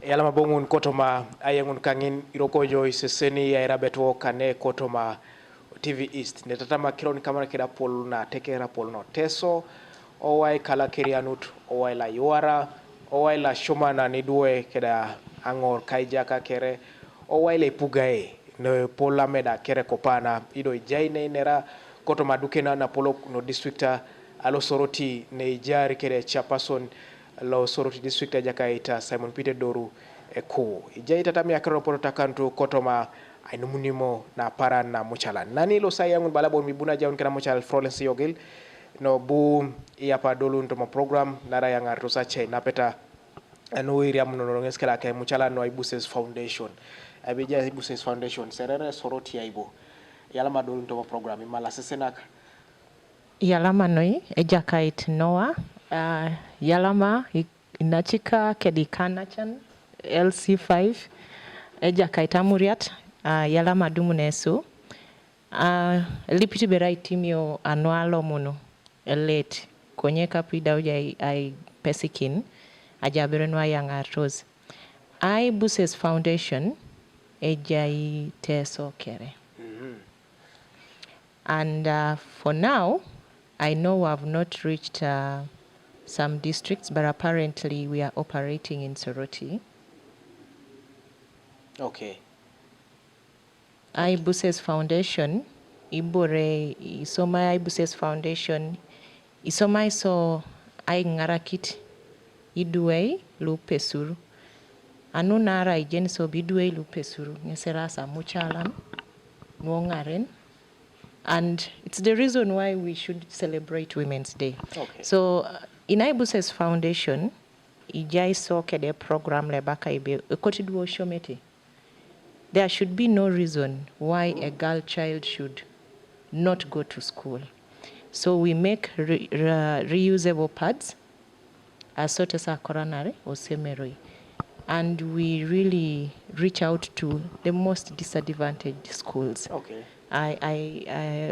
Yalama bongun kotoma ayangun kangin irokojo iseseni ya Airabet wo kane kotoma TV East. Netatama kiloni kamera kira pol na tekera pol no teso. Owai kala kirianut, owai la yuara, owai la shoma na nidue keda angor kaijaka kere, owai le pugae no pola meda kere kopana ido jaine nera kotoma dukena na polo no districta alo soroti ne jari kere chapason lo soroti districta jakaita Simon Peter Doru ko jaita tamia kero poto takantu kotoma ainumunimo na para na muchala nani lo sayangun balabo mi buna jaun kana muchal Florence Yogil no bu yapa dolu ntoma program nara yang artosa che napeta anu iriam no ngeskela ke muchala no Ibuses Foundation abija Ibuses Foundation serere soroti aibo yalama dolu ntoma program imala sesenak yalama noi ejakait noa yalama inachika kedikana chan LC5 ejakait amuriat yalama dumunesu lipiti berai timio anualo mono late konyeka pida uja ai pesikin ajaberenwa yang artos Ibuses Foundation ejai teso kere. And for now I know we have not reached some districts, but apparently we are operating in Soroti. Okay. Ibuses Foundation, Ibore, Isoma Ibuses Foundation, Isoma iso ai ngarakit iduei lupesuru. Anu nara ijen so biduei lupesuru. Ngesera sa muchalan, ngongaren. And it's the reason why we should celebrate Women's Day. Okay. So in Ibuses Foundation, ijai so kede program lebaka ibe ekotiduo shomete. There should be no reason why a girl child should not go to school. So we make reusable pads, asotesa coronary or semeroi. And we really reach out to the most disadvantaged schools. Okay.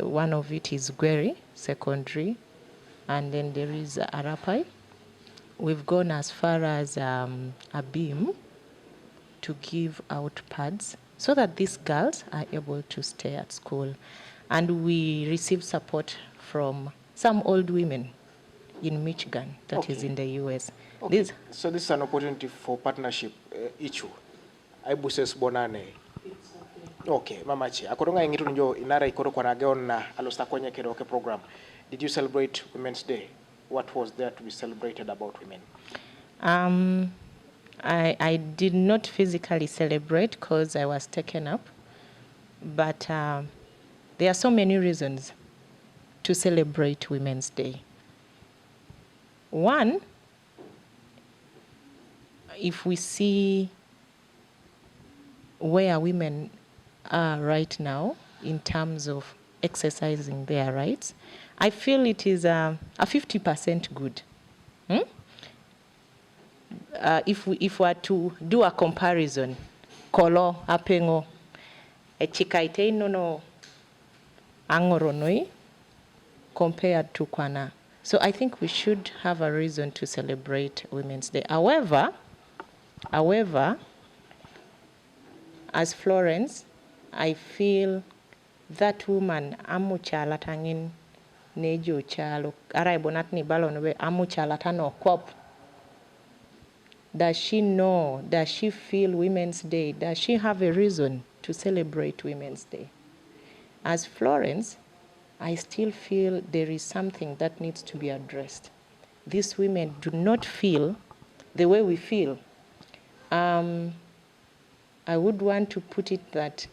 One of it is Gweri Secondary, and then there is Arapai. We've gone as far as Abim to give out pads so that these girls are able to stay at school. And we receive support from some old women in Michigan, that is in the US. Okay. So this is an opportunity for partnership issue. Ibuses Bonane. Okay, mamachi. Akoronga ingitu njo inara ikoro kwa nageon na alosta kwenye keroke program. Did you celebrate Women's Day? What was there to be celebrated about women? I did not physically celebrate because I was taken up. But there are so many reasons to celebrate Women's Day. One, if we see where women are right now in terms of exercising their rights, I feel it is a 50% good. If we are to do a comparison, kolo apengo echikaite no angoronoi compared to kwana. So I think we should have a reason to celebrate Women's Day. However, as Florence, I feel that woman amuchala tangin nejo chalo araibonat ni balon we amuchala tano kop. Does she know? Does she feel Women's Day? Does she have a reason to celebrate Women's Day? As Florence, I still feel there is something that needs to be addressed. These women do not feel the way we feel. I would want to put it that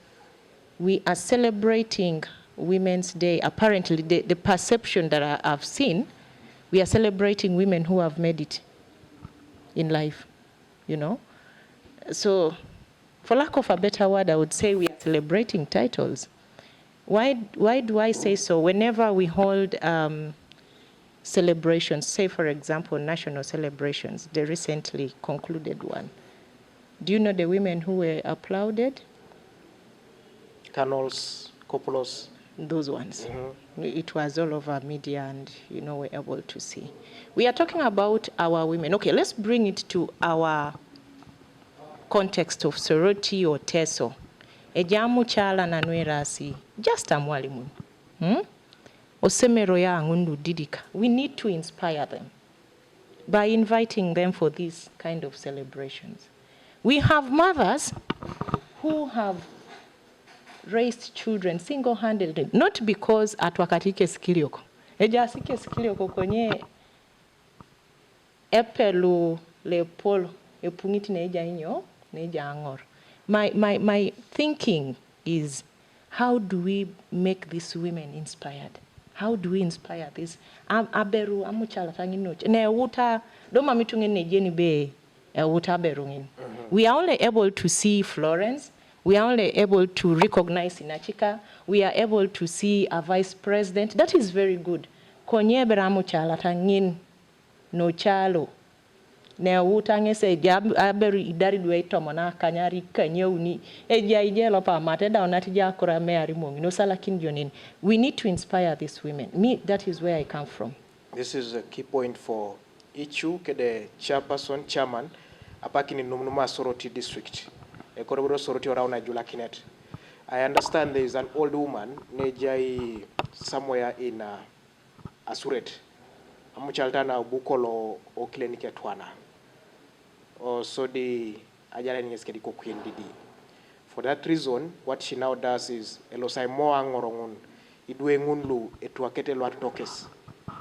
we are celebrating Women's Day. Apparently, the perception that I've seen, we are celebrating women who have made it in life, you know. So, for lack of a better word, I would say we are celebrating titles. Why do I say so? Whenever we hold celebrations, say for example, national celebrations, the recently concluded one, do you know the women who were applauded? Colonels, corporals. Those ones. It was all over media and, we're able to see. We are talking about our women. Okay, let's bring it to our context of sorority or teso. Ejamu chala na nwerasi, just a mwalimu. Osemero ya ngundu didika. We need to inspire them by inviting them for these kind of celebrations. We have mothers who have raised children single-handedly, not because atwakatike skilioko. Ejasike skilioko kwenye epelu lepolo epungiti neja inyo neja angor. My thinking is, how do we make these women inspired? How do we inspire this? Aberu amuchala tanginoch. Ne wuta doma mitungen nejeni be wuta berungin. We are only able to see Florence. We are only able to recognize Inachika. We are able to see a vice president. That is very good. Konye beramu chala tangin no chalo. Ne wutange se aberu idari duwe tomona kanyari kanyeuni. Eja ijelo pa mateda onatija kura meari mongi. No salakin jonin. We need to inspire these women. Me, that is where I come from. This is a key point for Ichu, the chairperson, chairman, apakini Numnuma Sorority District. Ekoroboro Sorority around Ajula Kinet. I understand there is an old woman, Nejai, somewhere in Asuret. Amuchaltana Bukolo o clinic Twana. Or so the Ajala Neskediko Queen Didi. For that reason, what she now does is Elosai Mo Angorongun, Idwe Ngunlu, Etuakete Luat Tokes,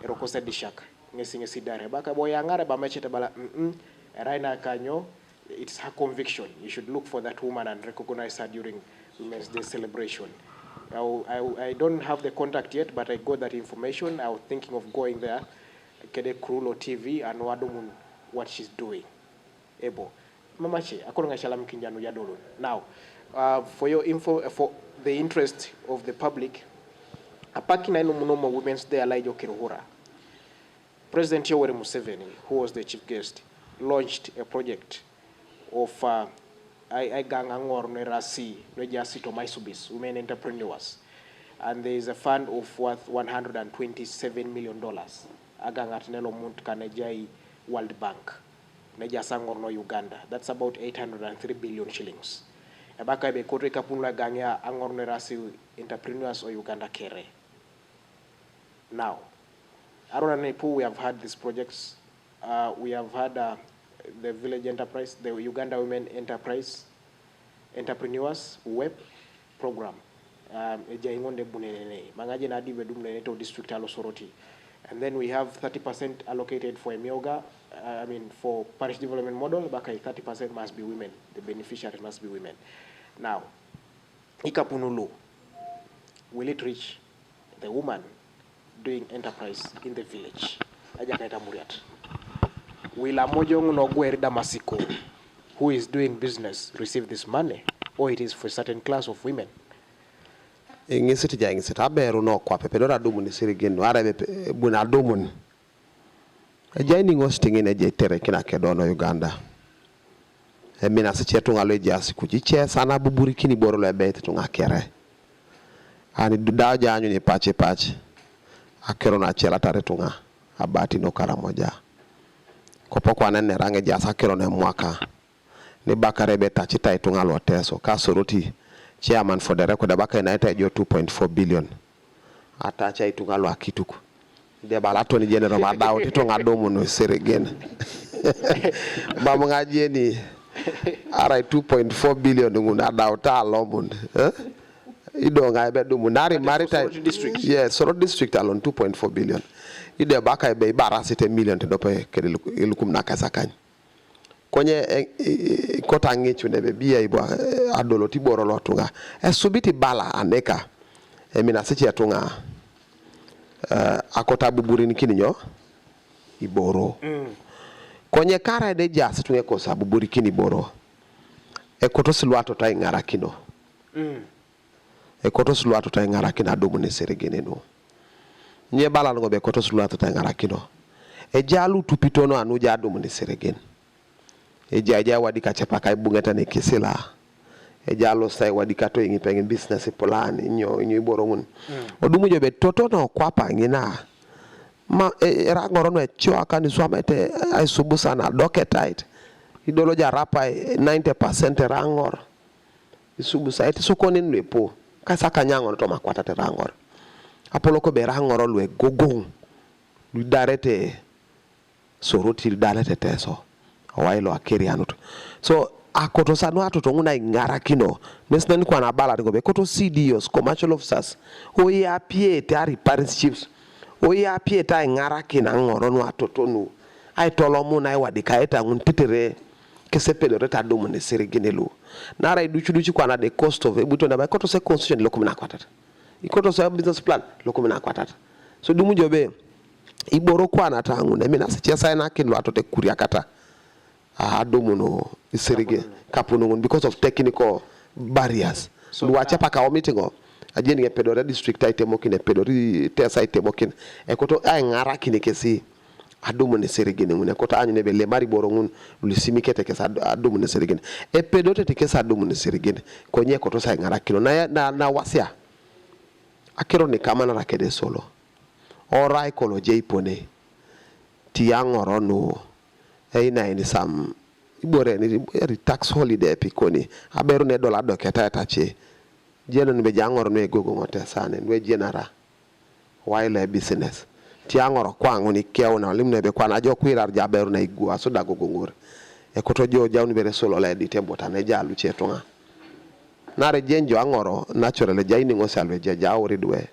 Erokose Dishak, Nessing Sidare. Baka Boyangare Bamacheta Bala, Raina Kanyo. It's her conviction. You should look for that woman and recognize her during Women's Day celebration. I don't have the contact yet, but I got that information. I was thinking of going there, Kede Krulo TV, and Wadumun, what she's doing. Ebo. Mamache, akonga shalam kinjanu yadolo. Now, for your info, for the interest of the public, Apakina Munomo Women's Day Alaijo Kiruhura. President Yoweri Museveni, who was the chief guest, launched a project of Gangangor Nerasi, Nejasi to Maisubis, women entrepreneurs. And there is a fund of worth $127 million. Agangat Nelo Munt Kanejai World Bank. Nejasangor no Uganda. That's about 803 billion shillings. Ebaka be kotre kapula ganya Angor Nerasi entrepreneurs or Uganda kere. Now, Arona Nepu, we have had these projects. We have had the Village Enterprise, the Uganda Women Enterprise Entrepreneurs Web Program. District Sorority. And then we have 30% allocated for Emioga, for parish development model, but 30% must be women. The beneficiaries must be women. Now, Ikapunulu, will it reach the woman doing enterprise in the village? Ajakaita Muriat. Will Amojong Nogweri Damasiko, who is doing business, receive this money, or it is for a certain class of women? Ingisiti ja ingisiti aberu no kwa pepedora dumun sirigin wara buna dumun ajani ngosting ine je tere kina kedono Uganda emina siche tunga leji asikuchiche sana buburi kini boro le bete tunga kere ani dudaja anyu ni pache akero na chela tare tunga abati no karamoja kopoko anene range jasa akero ne mwaka ni bakare beta chita itunga loteso ka soroti chairman for the record abaka inaita jo 2.4 billion atacha itunga lo akituku de balato ni general madao titonga domo no seregen ba ngaje ni ara 2.4 billion nguna daw ta lomun ido nga be dumu nari maritime district. Yes, Sorority district alone 2.4 billion ide baka be barasite million te dope kede ilukum na kasakany konye kota ngichu nebe biya ibo adolo tiboro lotunga subiti bala aneka emina sichi atunga akota buburi nikininyo iboro konye kara de jas tunge kosa buburi kini boro ekoto silwato ta ingara kino ekoto silwato ta ingara kina domu ne seregene no nye bala ngo be ekoto silwato ta ingara kino jalu tupitono anuja domu ne seregene ejaja wadika chapaka ibungeta ne kisila ejalo sai wadika to ingi pengen business plan nyo iboro mun odumu jobe totono kwapa ngina ma era ngoro no echo akani swamete ai subusa na docket tight idolo jarapa 90% rangor isubu sa eti sokoni nwepo kasa kanyango to makwata te rangor apolo ko be rangor lwe gogong lu darete soroti dalete teso wailo akiri anuto so akoto sanu atoto nguna ingara kino mesna ni kwa na bala ngobe koto CDOs commercial officers o ya pie tari paris chiefs o ya pie ta ingara kina ngoro no atoto nu ai tolomu na iwadika eta ngun titere kese pedo reta domo ne seriginelo nara iduchu kwa na the cost of ebuto na ba koto se constitution lokumina kwatata ikoto se business plan lokumina kwatata so dumu jobe iboro kwa na tangu na mina sicha sai na kinlo atote kuria kata adomo no serige kapuno because of technical barriers so wacha paka meeting ajeni ke pedore district itemo kine pedori tesa itemo kine ekoto ai ngara kine kesi adomo ne serigene ngune kota anyu nebe le mari boro ngun lusimikete kesa adomo ne serigene e pedote te kesa adomo ne serigene konye koto sai ngara kino na wasia akero ni kama na rakede solo ora ikolo je ipone ti angoro no ina ni sam ibore ni tax holiday pikoni aberu ne dola doketa tache jeno ni be jangoro no egogo ngote sane we jenara wile business ti angoro kwangu ni kew na limne be kwana jo kwirar jaberu na igwa so dagogo ngore e koto jo jawni bere solo la di tembota ne jalu chetonga nare jenjo angoro naturally jaini ngosalwe jawri duwe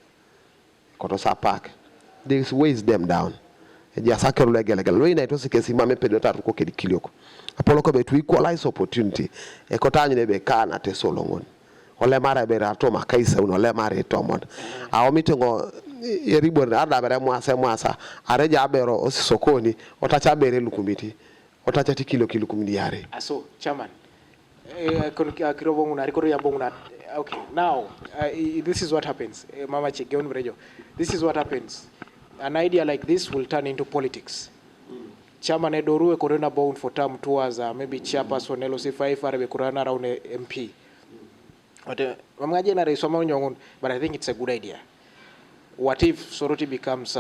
koto sapak this weighs them down ja sakero legelegel we na to sikesi mame pedota ko kedi kilioko apolo ko be to equalize opportunity e ko tanyu ne be kana te solo ngon ole mara be rato makaisa uno le mara to mon a o mitingo e ribor ada bere mwasa are ja bero osisokoni otacha bere lukumiti otacha ti kilo kumidi yare aso chairman kirobonguna rikoro yambonguna okay now this is what happens mama chegeon brejo this is what happens. An idea like this will turn into politics. Chairman Edoru Corona bound for term 2 as maybe chairperson LOC5 Airabet Kurana around MP. But I think it's a good idea. What if Soroti becomes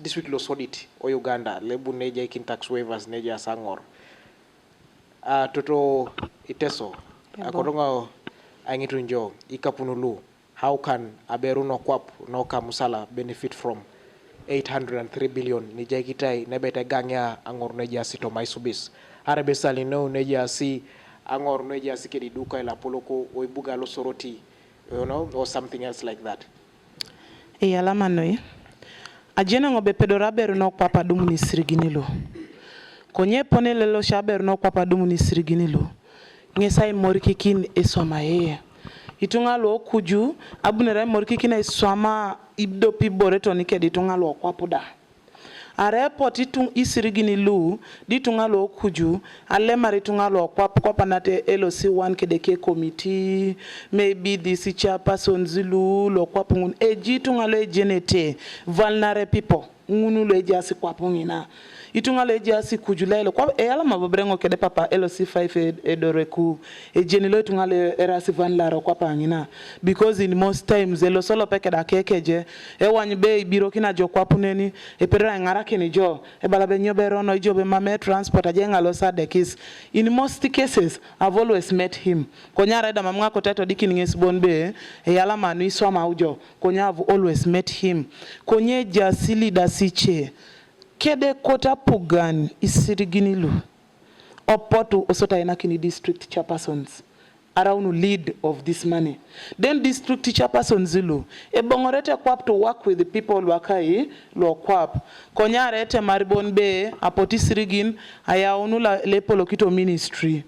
this week lost audit or Uganda, Lebu Neja Ikin tax waivers Neja Sangor. Toto Iteso, Akoronga Angitunjo, Ikapunulu. How can Aberu no Kwap no Kamusala benefit from 803 billion? Nijakitai nebete gangya angor neja sito maisubis. Airabet sali no neja si angor neja si kedi duka ila poloko oibuga lo soroti, or something else like that. Alama noi. Ajena ngobe pedora beru no papa dumu ni siriginilo. Konye pone lelo shaberu no papa dumu ni siriginilo. Ngesai morikikin eswamaye. Itunga lo kuju abunere morikikina iswama ibdopi boreto nikedi itunga lo kwapoda are poti tung isirigini lu ditunga lo kuju ale mari tunga lo kwapa nate LOC1 kedeke committee maybe this chairperson zilu lo kwapungun eji tunga lo genete vulnerable people ngunu lo eji asikwapungina itunga lo eji asikujulele kwa ala mabrengo kede papa LOC5 edoreku ejenilo itunga lo erasi vulnerable kwapangina because in most times elo solo peke da kekeje wanybe biro kina jo kwapuneni epera ngara kini jo balabe nyobero no jobe mame transport ajenga lo sadekis in most cases I've always met him konyara da mamwa ko tato dikini ngesbonbe ala manu iswa ujo konya I've always met him konye jasili dasiche kede kota pugan isiriginilu opotu osota inakini district chairpersons around lead of this money. Then district chairperson zilu ebongorete kwap to work with the people wakai lo kwap konyarete maribon be apoti sirigin aya onula lepolo kito ministry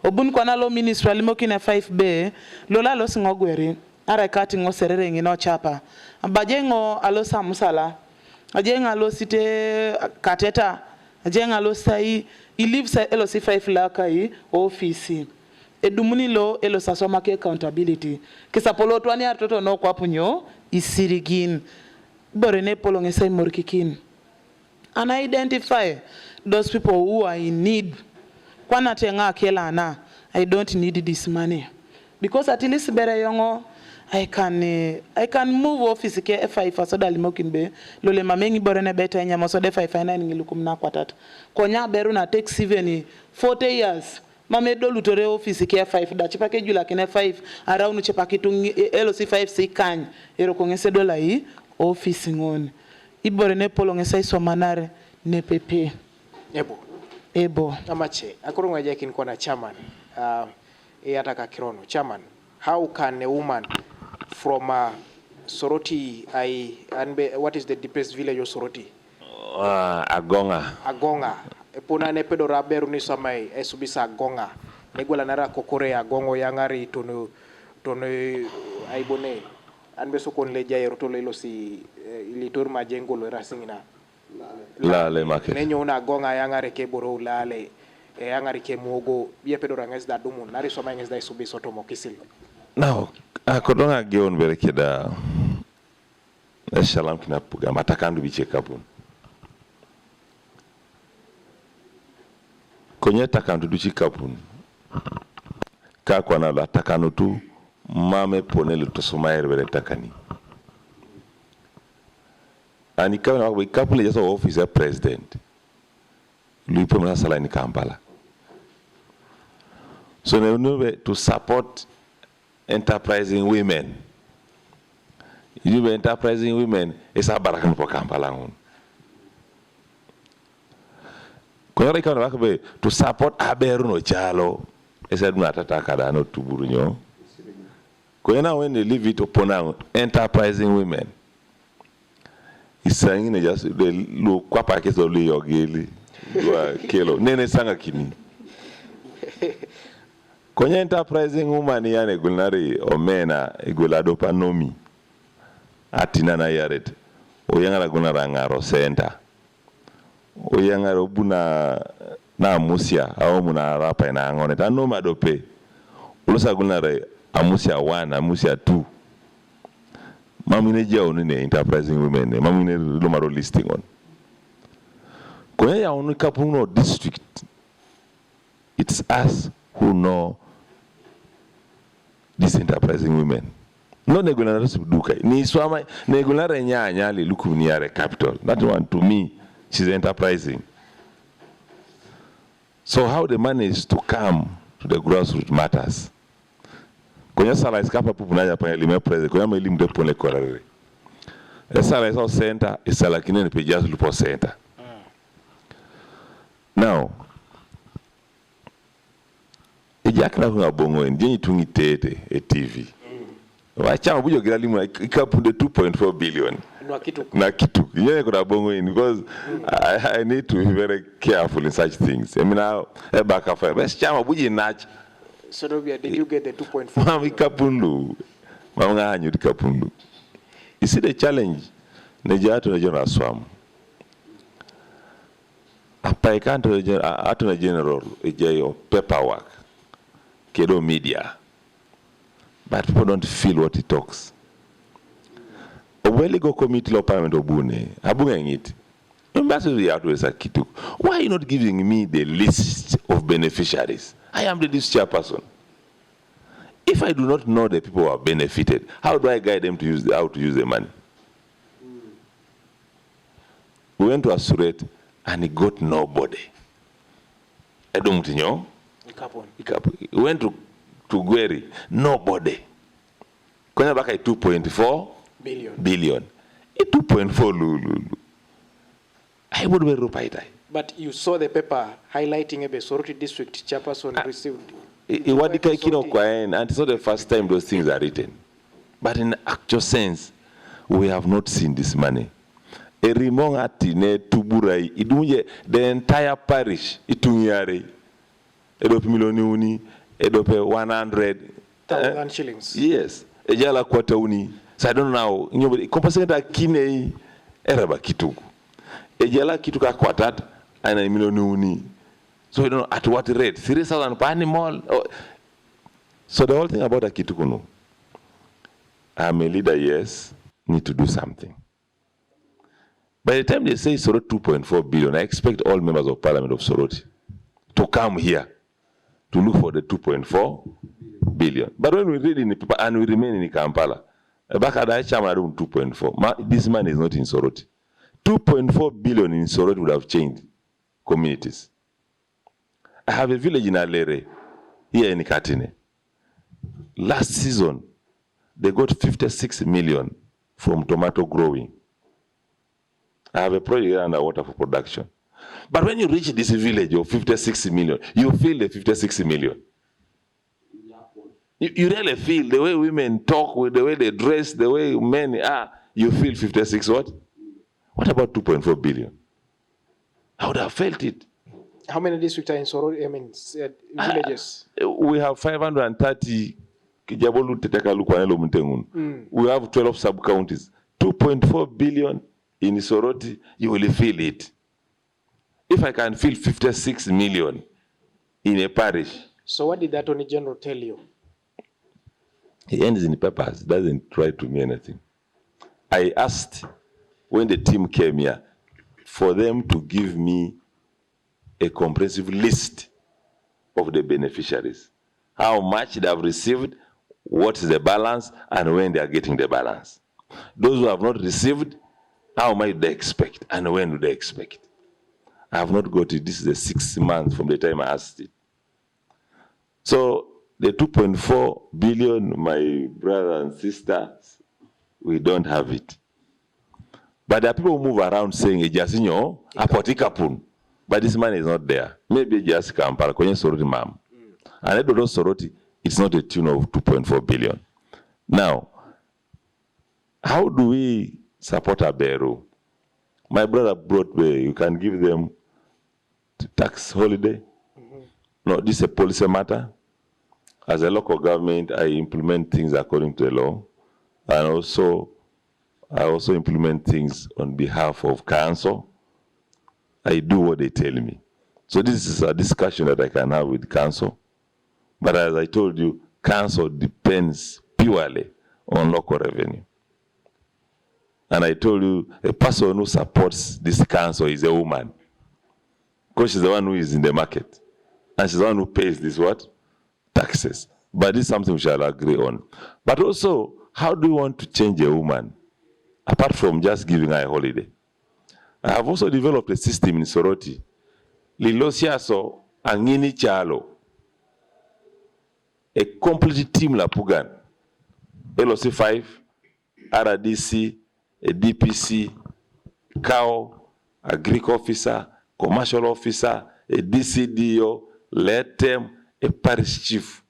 obun kwana lo ministry alimokina 5b lola lo singogweri ara kati ngoserere ngino chapa abajengo alo samusala ajenga lo site kateta ajenga lo sai he lives LOC5 lakai office edumuni lo elo sasoma ke accountability kisapolo twani atoto no kwapunyo isirigin borene polonge sai morkikin and identify those people who are in need kwana tenga kela na I don't need this money because at least bere yongo I can move office ke F5 so dali mokin be lole mamengi borene beta nya so de 5 na ngilukum na kwatata konya beru na take 40 years mame do lutore office ke F5 da chipake jula ke F5 around chipake tu LC5 sikany ero kongese dola yi office ngone iborene polo ngesa so manare ne pepe ebo amache akurunga jakin kona chairman yataka kirono chairman, how can a woman from Soroti, what is the deepest village of Soroti? Agonga. Epuna ne pedo raberu ni samai esubisa Agonga. Negwala nara kokore Agongo yangari tono aibone. Anbe sokon leja yerotolo ilo si ilitur majengo lo rasingina. Lale make. Nenyo una Agonga yangare ke boro lale. Yangari ke muogo. Biye pedo ranges da dumu. Nari somai nges da isubiso tomo kisil. Now, akodonga geon berekeda eshalam kina puga matakandu biche kapun. Konye takandu duchi kapun. Ka kwana la takanu tu mame pone le tosomaire bere takani. Ani kama we kapule just officer president. Lui pona sala ni Kampala. So ne to support enterprising women. You enterprising women is a barakan for Kampala. To support Aberuno Chalo, is a matter no to Burunyo. When they leave it upon enterprising women, he's saying just the look quapakis of Leo Gilly, Kilo, Nene Sangakini. Kwenye enterprising woman yane gulnari omena igulado panomi atina na yaret oyangara gulnara ngaro center oyangara obuna na amusia au muna rapa ina ngone tanoma dope ulosa gulnara amusia 1 amusia 2 mamine jao ni enterprising women mamine lumaro listing on kwenye ya onu kapuno district it's us who know these enterprising women. No negulana suduka. Ni swama negulana nyanya le lukuniare capital. That one to me, she's enterprising. So how they manage to come to the grassroots matters. Konya sala iskapa pupunaja pa elime president. Konya elimu de pole korare. Sala is all center. Sala kinene pe just lupo center. Now. Ejakna hunga bongo njeni tungi tete TV. Wacha bujo giralimu ikapunde 2.4 billion. Na kitu. Yeye kuna bongo because I need to be very careful in such things. I mean now back after. Best chama buji nach. So did you get the 2.4? Mama ikapundu. Mama hanyu ikapundu. You see the challenge nejato na jona swam. Apa ikanto atu na general ejayo paperwork. Kedo media, but people don't feel what he talks. When go committee law parliament obune, abunga it. Why are you not giving me the list of beneficiaries? I am the list chairperson. If I do not know the people who are benefited, how do I guide them to use how to use the money? We went to Asurete and he got nobody. I don't know. We went to Gweri, nobody. Kwenye baka 2.4 billion. 2.4 lulu. I would be rupaita. But you saw the paper highlighting a Soroti district chairperson received. And it's not the first time those things are written. But in actual sense, we have not seen this money. Erimonga tine tuburai idunye the entire parish itunyare. Edope milioni uni, edope 100,000 shillings. Yes. Ejala kwata uni. So I don't know. Kompasengeta kine eraba kituku. Ejala kituka kwatat ana milioni uni. So we don't know at what rate. 3,000 per animal. So the whole thing about a kituku, I'm a leader, yes, need to do something. By the time they say Soroti 2.4 billion, I expect all members of parliament of Soroti to come here to look for the 2.4 billion. billion. But when we read in the paper and we remain in Kampala, back at the chairman 2.4. This man is not in Soroti. 2.4 billion in Soroti would have changed communities. I have a village in Alere, here in Katine. Last season, they got 56 million from tomato growing. I have a project here underwater for production. But when you reach this village of 56 million, you feel the 56 million. You really feel the way women talk, with the way they dress, the way men are, you feel 56 what? What about 2.4 billion? I would have felt it. How many districts are in Soroti? I mean, villages? We have 530. We have 12 sub-counties. 2.4 billion in Soroti, you will feel it. If I can feel 56 million in a parish. So what did the Attorney General tell you? He ends in the papers, doesn't try to mean anything. I asked when the team came here for them to give me a comprehensive list of the beneficiaries. How much they have received, what is the balance, and when they are getting the balance. Those who have not received, how much do they expect, and when do they expect? I have not got it. This is the 6th month from the time I asked it. So the 2.4 billion, my brother and sisters, we don't have it. But there are people who move around saying, Jasinyo, apotikapun. But this money is not there. Maybe just Kampala, Kwenye Soroti Mam. And I don't know Soroti, it's not a tune of 2.4 billion. Now, how do we support Aberu? My brother brought me, you can give them tax holiday. No, this is a policy matter. As a local government, I implement things according to the law. And I also implement things on behalf of council. I do what they tell me. So this is a discussion that I can have with council. But as I told you, council depends purely on local revenue. And I told you, a person who supports this council is a woman. Because she's the one who is in the market. And she's the one who pays this what? Taxes. But this is something we shall agree on. But also, how do you want to change a woman? Apart from just giving her a holiday. I have also developed a system in Soroti. Lilosiaso angini chalo. A complete team la Pugan. LOC5, RDC, a DPC, CAO, a Greek officer, commercial officer, a DCDO, let them a parish chief.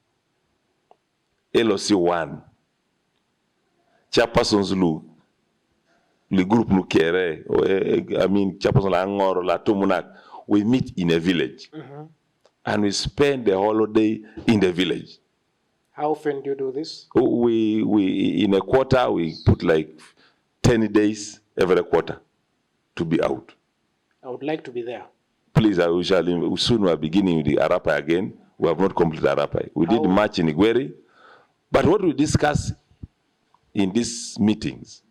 LOC1. Chairpersons lu the group lu kere, I mean chairperson la Angor, la Tumunak, we meet in a village. And we spend the holiday in the village. How often do you do this? We in a quarter, we put like 10 days every quarter to be out. I would like to be there. Please, soon we are beginning with the Arapai again. We have not completed Arapai. We did March in Igweri. But what we discuss in these meetings,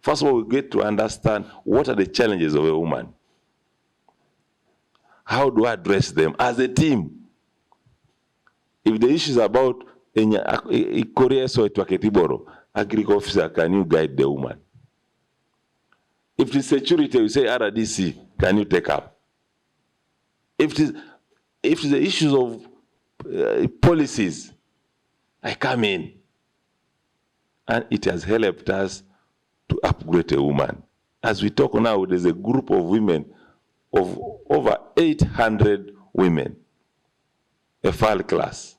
first of all, we get to understand what are the challenges of a woman. How do I address them as a team? If the issue is about Korea so Etwaketiboro, agriculture officer, can you guide the woman? If it's security, we say RDC, can you take up? If it's the issues of policies, I come in. And it has helped us to upgrade a woman. As we talk now, there's a group of women, of over 800 women, a file class.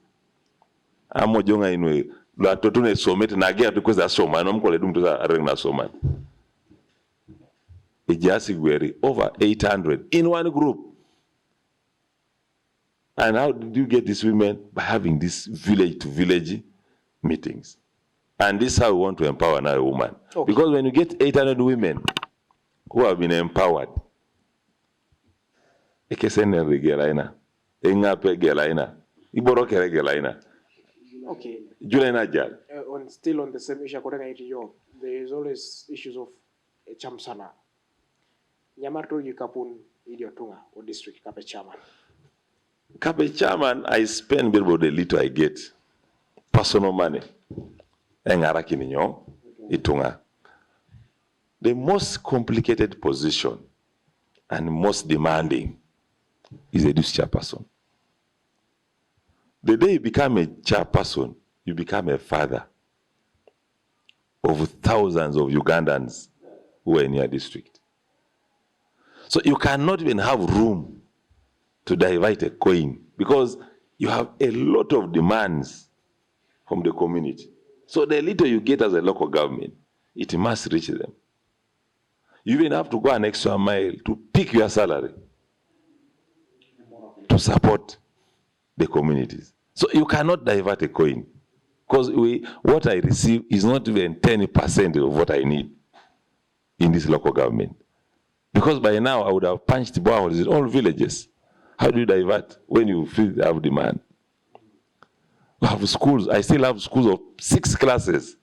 Amo jonga inwe la totune somete na gea tukweza soma no mkole dum tuza arena soma. Ejasi gweri over 800 in one group. And how did you get these women? By having these village to village meetings. And this is how we want to empower now a woman. Okay. Because when you get 800 women who have been empowered, ekesene regelaina, engape gelaina, iboroke gelaina. Okay. Still on the same issue, there is always issues of chamsana. Nyamato yukapun idiotunga or district kape chairman. Kape chairman, I spend about the little I get. personal money. Engara kininyo itunga. The most complicated position and most demanding is a dues chairperson. The day you become a chairperson, you become a father of thousands of Ugandans who are in your district. So you cannot even have room to divide a coin because you have a lot of demands from the community. So the little you get as a local government, it must reach them. You even have to go an extra mile to pick your salary to support the communities. So you cannot divert a coin because what I receive is not even 10% of what I need in this local government. Because by now I would have punched boreholes in all villages. How do you divert when you feel they have demand? We have schools. I still have schools of 6 classes.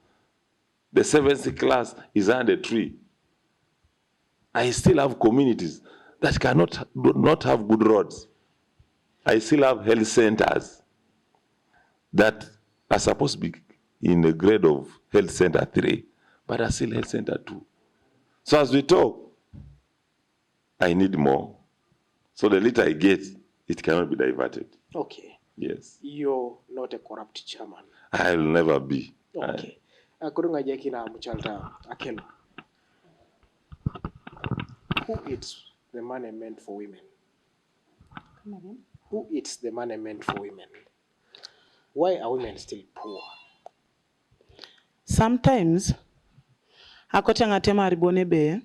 The 7th class is under a tree. I still have communities that do not have good roads. I still have health centers that are supposed to be in the grade of health center 3, but are still health center 2. So as we talk, I need more. So the little I get, it cannot be diverted. Okay. Yes. You're not a corrupt chairman. I'll never be. Okay. Kurunga jeki na mchalta akelo. Who eats the money meant for women? Come again? Who eats the money meant for women? Why are women still poor? Sometimes, akota ngatema ribone be,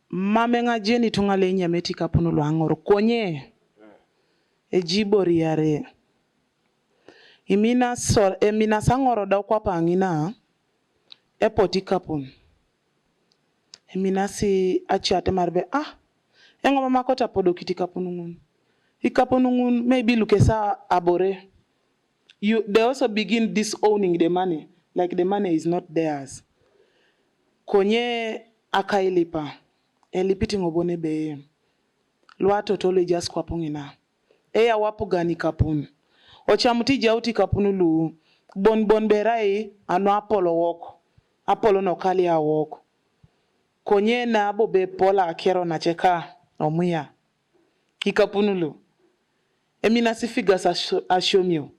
mame nga jeni tungale nyameti kapuno luangoro konye ejibori yare. Emina sangoro da kwa pangina epoti kapun. Emina si achate marbe engo mama kota podo kiti kapunungun. Ikapunungun maybe lukesa abore. They also begin disowning the money, like the money is not theirs. Konye akailipa, elipiti ngobone be, luato tole just kwa pungina. Eya wapu gani kapun. Ochamuti jauti kapunulu, bon berai ano Apollo walk. Apollo no kali ya walk. Konye na abo be pola akero na cheka, omuya. Ikapunulu. Emina si figures ashomio.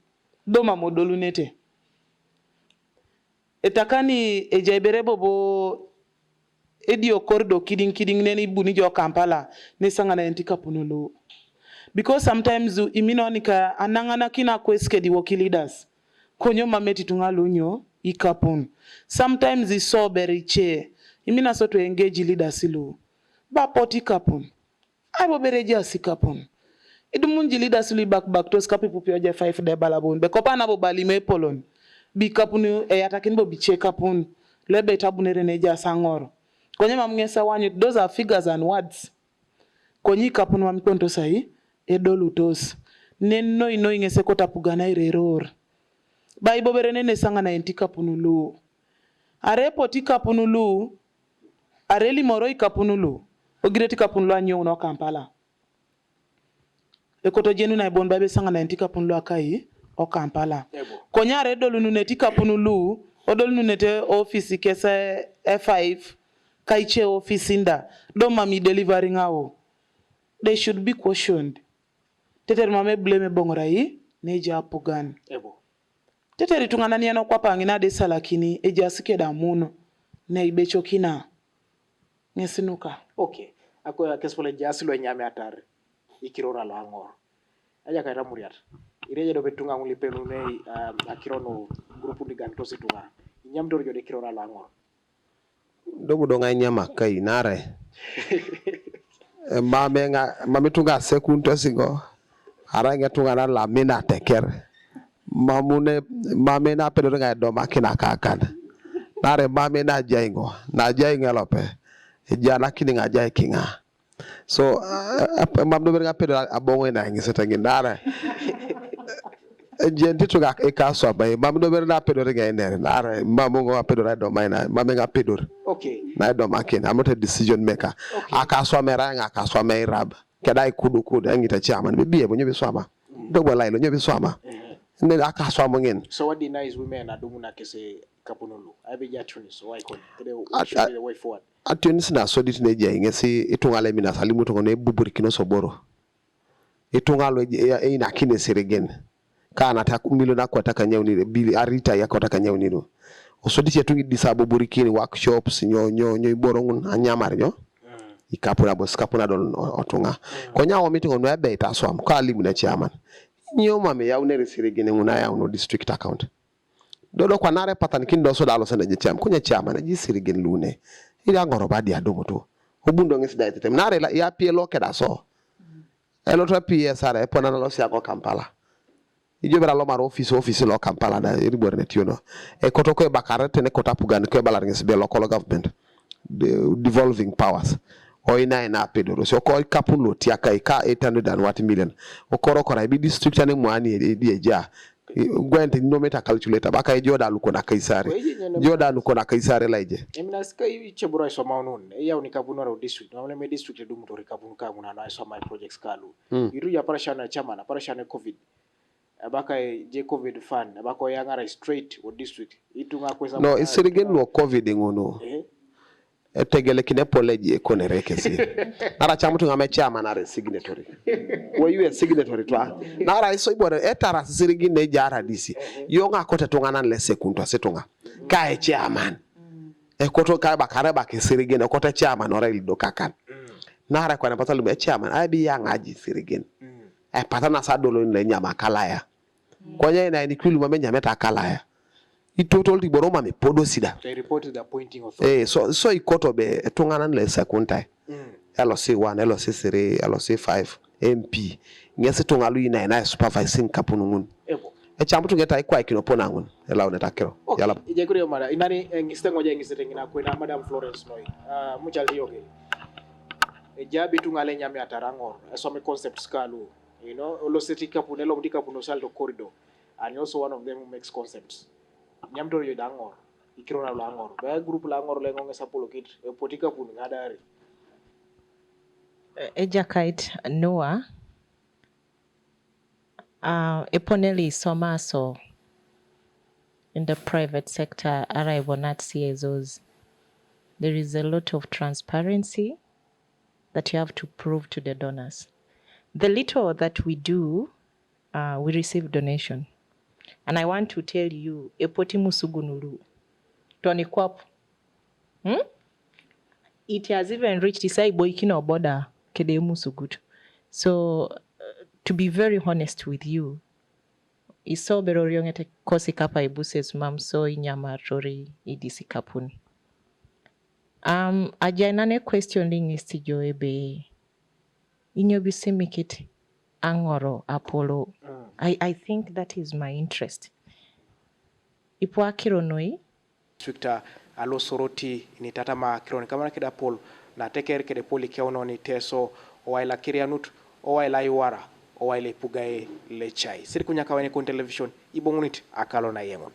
Doma modolu nete. Etakani ejaibere bobo edio kordo kidding neni buni jo Kampala ne sangana entika punulu. Because sometimes iminonika anangana kina kweske di woki leaders. Konyo mameti tungalunyo ikapun. Sometimes iso beriche. Imina so to engage leaders ilu. Ba poti kapun. Aibo bereja si kapun. Idumunji leaders li back to skapi pupio je 5 de balabun. Be kopa na bo bali me polon. Bi kapunu yatakin bo biche kapun. Lebe tabunere neja sangoro. Konye mamngesa wanyu, those are figures and words. Konyi kapunu mamikonto sahi, edolu tos. Neno ino ingese kota pugana ireror. Ba ibo bere nene sanga na enti kapunulu. Are poti kapunulu. Are li moroi kapunulu. Ogireti kapunulu anyo uno Kampala. Ekoto jenu na ibon babe sanga na entika punulu akai o Kampala. Konyare dolu nunetika punulu, odolu nunete office kesa F5 kaiche office inda. Don't mami delivering ao. They should be cautioned. Teter mame blame bongorai neja apugan. Teteri tungana niano kwa pangina de salakini eja sikeda muno na ibecho kina. Nyesinuka. Okay. Ako ya kespole jasilo nyame atare. Ikirora lo angor. Aja kaita muriat. Ireje do betunga nguli penu nei akirono grupu di gantosi tunga. Nyam dor jode kirora lo angor. Dobu donga nyama kai nare. Mame tunga sekunto singo. Aranga tunga na la mina teker. Mame na pedo nga do makina kakan. Nare mame na jaingo. Na jainga lope. Jana kini nga jai kinga. So, mam do berga pedo abongo na ngi setangin dara. Jenti to ga e ka so bay mam do berga pedo nga ene dara mam ngo pedo ra do may na mam nga pedo. Okay. Na do makin I'm not a decision maker. Aka so mera nga aka so may rab. Kedai kudu ngi ta chairman be biye bo nyobi so ama. Do bo lailo nyobi so ama. ne aka so amongen So what denies women adumuna kese kapunulu? I be jatunis, so I can. What should be the way forward? atunis na so dit ne jay ngesi itungale mina salimu to ne buburi kino soboro itungalo ina kine siregen kana ta milo na kwa taka nyawni bili arita ya kwa taka nyawni do osodi tungi disabo burikini workshops nyo borongun anyamar nyo ikapuna bos kapuna don otunga ko nyawo meeting no ebe ta so am ko ali muna chairman nyo mame yawne resiregen nguna yawno district account dodo kwa nare patan kindo so dalo sene jecham kunya chairman ji siregen lune ila ngoro badi adomo to obundo ngesi daite tem nare ya pielo keda so elotwa PSR epona na lo sia ko Kampala ijobera lo mar office lo Kampala da iribor ne tiono e kotoko e bakarete ne kota pugan ko balar ngesi be local government devolving powers o ina pedoro so ko kapulo tiaka ka 800 million o koro kora bi district ne mwani e eja gwente no meta calculator baka e joda lu kona kaisare joda lu kona kaisare laije emina skai chebura so maunun e yaw ni kabuno ro district no me district dum to rekabun ka muna na so my projects kalu iru ya parashana chama na parashana covid abaka je covid fund abako yangara straight o district itunga kwesa no isirigen no covid ngono etegele kine poleji ekonereke si nara chamutu ngame chama na signatory wo you signatory twa nara iso ibore etara sirigin ne jara disi yonga kota tungana le sekunto setunga kae chairman e koto ka bakare baki sirigin e kota chairman ora ildo kakan nara kwa napata lume chairman abi yangaji sirigin e patana sadolo ne nyama kalaya konya ina ni kwilu mame nyameta kalaya I total di boroma me podo sida. They reported the appointing authority. So ikoto be tungana le sekuntai. LOC 1, LOC 3, LOC 5, MP. Ngese tungalu ina supervising kapunungun. Ebo. Chambu tungeta ikwa ikinopona ngun. Ela unetakero. Okay. Yala. Ijekuri mara. Inani ngistengo ja ngisitengina kwena Madam Florence Noi. Muchali yoge. Jabi tungale nyame atarangor. Some concepts kalu. You know, oloseti kapunelo mtika punosaldo corridor. And also one of them who makes concepts. Nyamdo yo dangor ikirona langor ba group langor lengo ngesa polokit e potika pun ngadari ejakait noa eponeli somaso in the private sector arrive on at CSOs. There is a lot of transparency that you have to prove to the donors. The little that we do, we receive donation. And I want to tell you, epoti musugunulu, Tony Kwap, it has even reached Isai Boikino border, Kede Musugut. So, to be very honest with you, iso beroriongete kosi kapa ibuses mam so inyama rori idisi kapun. Ajainane questioning istijo ebe inyobisimikit angoro Apollo. I think that is my interest. Ipo kironoi Victor alo soroti ni tatama kironi kama kida pol na teker kede poli kiauno ni teso o waila kirianut o waila iwara o waila pugae le chai siri kunya kawane kon television ibongunit akalo na yemon